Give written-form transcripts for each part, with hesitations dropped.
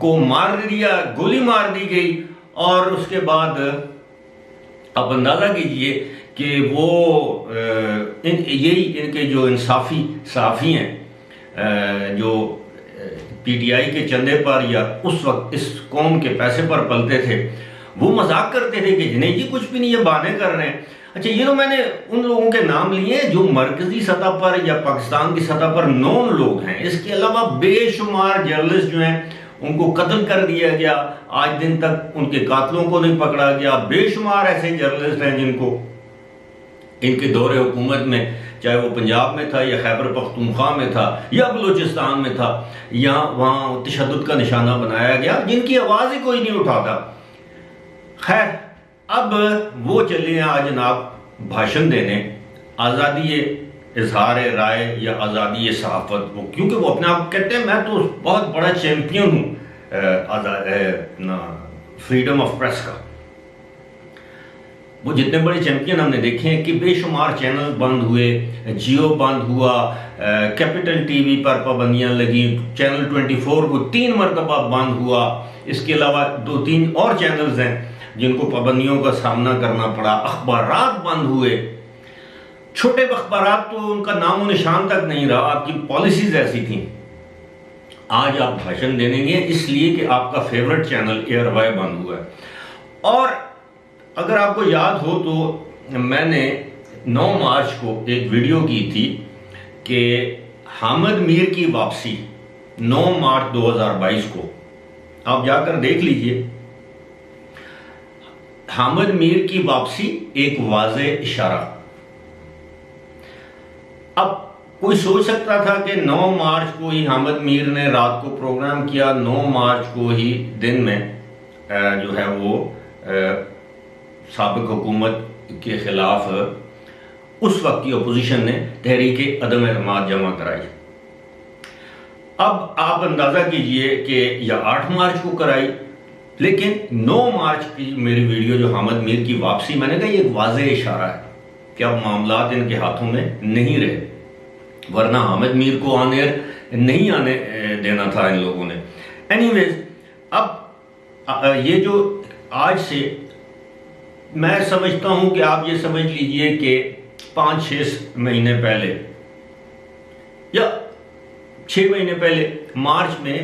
کو مار دیا, گولی مار دی گئی, اور اس کے بعد آپ اندازہ کیجئے کہ وہ یہی ان کے جو انصافی صحافی ہیں جو پی ٹی آئی کے چندے پر یا اس وقت اس قوم کے پیسے پر پلتے تھے, وہ مذاق کرتے تھے کہ نہیں جی کچھ بھی نہیں, یہ بہانے کر رہے ہیں. اچھا یہ تو میں نے ان لوگوں کے نام لیے ہیں جو مرکزی سطح پر یا پاکستان کی سطح پر نون لوگ ہیں. اس کے علاوہ بے شمار جرنلسٹ جو ہیں ان کو قتل کر دیا گیا, آج دن تک ان کے قاتلوں کو نہیں پکڑا گیا. بے شمار ایسے جرنلسٹ ہیں جن کو ان کے دور حکومت میں, چاہے وہ پنجاب میں تھا یا خیبر پختونخوا میں تھا یا بلوچستان میں تھا, یہاں وہاں تشدد کا نشانہ بنایا گیا, جن کی آواز ہی کوئی نہیں اٹھاتا. خیر اب وہ چلے ہیں آج جناب بھاشن دینے, آزادی اظہار رائے یا آزادی صحافت, وہ کیونکہ وہ اپنے آپ کہتے ہیں میں تو بہت بڑا چیمپئن ہوں فریڈم آف پریس کا. وہ جتنے بڑے چیمپئن ہم نے دیکھے ہیں کہ بے شمار چینل بند ہوئے, جیو بند ہوا, کیپٹل ٹی وی پر پابندیاں لگیں, چینل 24 کو 3 مرتبہ بند ہوا, اس کے علاوہ 2-3 اور چینلز ہیں جن کو پابندیوں کا سامنا کرنا پڑا. اخبارات بند ہوئے, چھوٹے اخبارات تو ان کا نام و نشان تک نہیں رہا, آپ کی پالیسیز ایسی تھیں. آج آپ بھاشن دیں گے اس لیے کہ آپ کا فیورٹ چینل ایئر وائی بند ہوا ہے. اور اگر آپ کو یاد ہو تو میں نے 9 مارچ کو ایک ویڈیو کی تھی کہ حامد میر کی واپسی 9 مارچ 2022 کو, آپ جا کر دیکھ لیجئے. حامد میر کی واپسی ایک واضح اشارہ. اب کوئی سوچ سکتا تھا کہ 9 مارچ کو ہی حامد میر نے رات کو پروگرام کیا, 9 مارچ کو ہی دن میں جو ہے وہ سابق حکومت کے خلاف اس وقت کی اپوزیشن نے تحریک عدم اعتماد جمع کرائی. اب آپ اندازہ کیجئے کہ یا 8 مارچ کو کرائی, لیکن 9 مارچ کی میری ویڈیو جو حامد میر کی واپسی, میں نے کہا یہ ایک واضح اشارہ ہے کہ اب معاملات ان کے ہاتھوں میں نہیں رہے, ورنہ حامد میر کو آن ایئر نہیں آنے دینا تھا ان لوگوں نے. اینی ویز اب یہ جو آج سے میں سمجھتا ہوں کہ آپ یہ سمجھ لیجئے کہ 5-6 مہینے پہلے یا 6 مہینے پہلے مارچ میں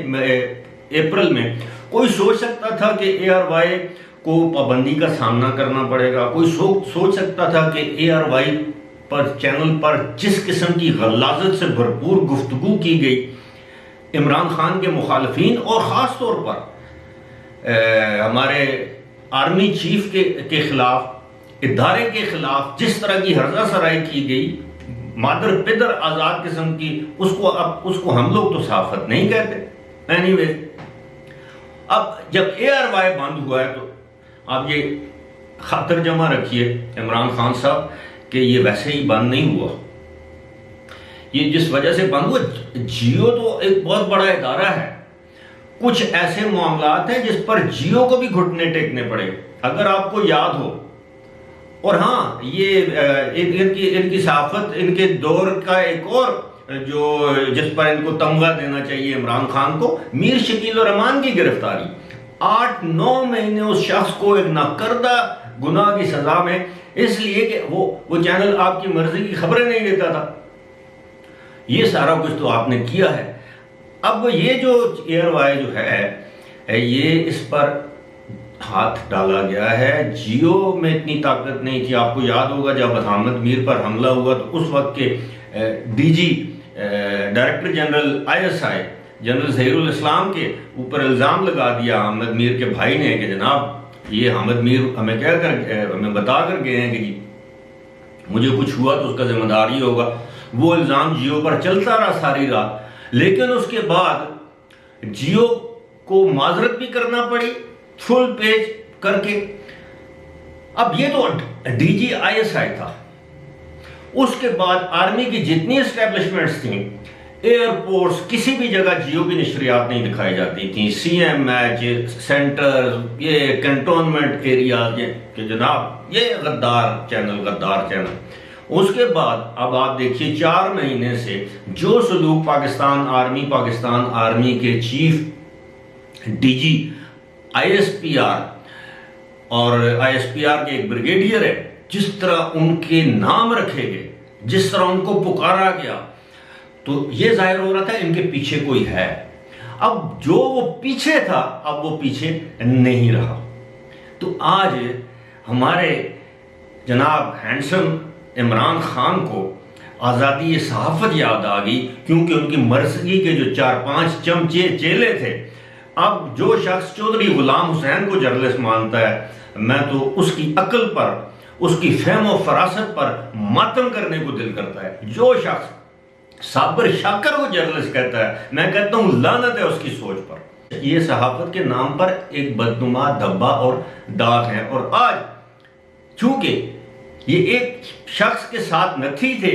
اپریل میں کوئی سوچ سکتا تھا کہ اے آر وائی کو پابندی کا سامنا کرنا پڑے گا؟ کوئی سوچ سکتا تھا کہ اے آر وائی پر چینل پر جس قسم کی غلاظت سے بھرپور گفتگو کی گئی عمران خان کے مخالفین اور خاص طور پر ہمارے آرمی چیف کے خلاف، ادارے کے خلاف جس طرح کی ہرزہ سرائی کی گئی، مادر پدر آزاد قسم کی، اس کو ہم لوگ تو صحافت نہیں کہتے. اینی ویز اب جب اے آر وائی بند ہوا ہے تو آپ یہ خاطر جمع رکھیے عمران خان صاحب کہ یہ ویسے ہی بند نہیں ہوا. یہ جس وجہ سے بند ہوا، جیو تو ایک بہت بڑا ادارہ ہے، کچھ ایسے معاملات ہیں جس پر جیو کو بھی گھٹنے ٹیکنے پڑے. اگر آپ کو یاد ہو، اور ہاں یہ ان کی صحافت، ان کے دور کا ایک اور جو جس پر ان کو تمغہ دینا چاہیے عمران خان کو، میر شکیل الرحمان کی گرفتاری. 8-9 مہینے اس شخص کو ایک ناکردہ گناہ کی سزا میں، اس لیے کہ وہ چینل آپ کی مرضی کی خبریں نہیں دیتا تھا. یہ سارا کچھ تو آپ نے کیا ہے. اب یہ جو ایئر وائی جو ہے یہ اس پر ہاتھ ڈالا گیا ہے. جیو میں اتنی طاقت نہیں تھی. آپ کو یاد ہوگا جب حامد میر پر حملہ ہوا تو اس وقت کے D G director general I S I general Zaheer ul Islam کے اوپر الزام لگا دیا حامد میر کے بھائی نے کہ جناب یہ حامد میر ہمیں بتا کر گئے ہیں کہ جی مجھے کچھ ہوا تو اس کا ذمہ دار ہی ہوگا. وہ الزام جیو پر چلتا رہا ساری رات، لیکن اس کے بعد جیو کو معذرت بھی کرنا پڑی فل پیج کر کے. اب یہ تو ڈی جی آئی ایس آئی تھا. اس کے بعد آرمی کی جتنی اسٹیبلشمنٹس تھیں، ایئرپورٹس، کسی بھی جگہ جیو کی نشریات نہیں دکھائی جاتی تھیں. سی ایم ایچ سینٹر، یہ کنٹونمنٹ ایریاز، کہ جناب یہ غدار چینل. اس کے بعد اب آپ دیکھیے 4 مہینے سے جو سلوک پاکستان آرمی کے chief D G I S P R اور آئی ایس پی آر کے ایک بریگیڈیئر ہے، جس طرح ان کے نام رکھے گئے، جس طرح ان کو پکارا گیا، تو یہ ظاہر ہو رہا تھا ان کے پیچھے کوئی ہے۔ اب جو وہ پیچھے تھا اب وہ پیچھے نہیں رہا۔ تو آج ہمارے جناب ہینڈسم عمران خان کو آزادی صحافت یاد آ گئی، کیونکہ ان کی مرثیے کے جو 4-5 چمچے چیلے تھے، اب جو شخص چودھری غلام حسین کو جرنلسٹ مانتا ہے، میں تو اس کی عقل پر، اس کی فہم و فراست پر ماتم کرنے کو دل کرتا ہے۔ جو شخص صابر شاکر کو جرنلسٹ کہتا ہے، میں کہتا ہوں لعنت ہے اس کی سوچ پر۔ یہ صحافت کے نام پر ایک بدنما دھبا اور داغ ہے، اور آج چونکہ یہ ایک شخص کے ساتھ نتھی تھے،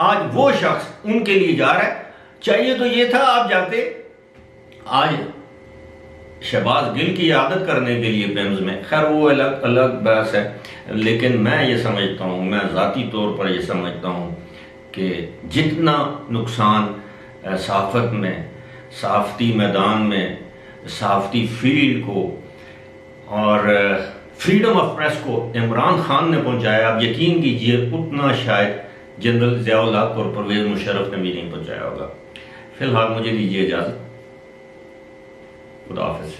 آج وہ شخص ان کے لیے جا رہا ہے۔ چاہیے تو یہ تھا آپ جاتے آج شہباز گل کی عادت کرنے کے لیے پیمز میں، خیر وہ الگ بحث ہے، لیکن میں یہ سمجھتا ہوں، میں ذاتی طور پر یہ سمجھتا ہوں کہ جتنا نقصان صحافت میں، صحافتی میدان میں، صحافتی فیلڈ کو اور فریڈم آف پریس کو عمران خان نے پہنچایا، آپ یقین کیجئے اتنا شاید جنرل ضیاء الحق اور پرویز مشرف نے بھی نہیں پہنچایا ہوگا۔ فی الحال مجھے دیجیے اجازت، خدا حافظ۔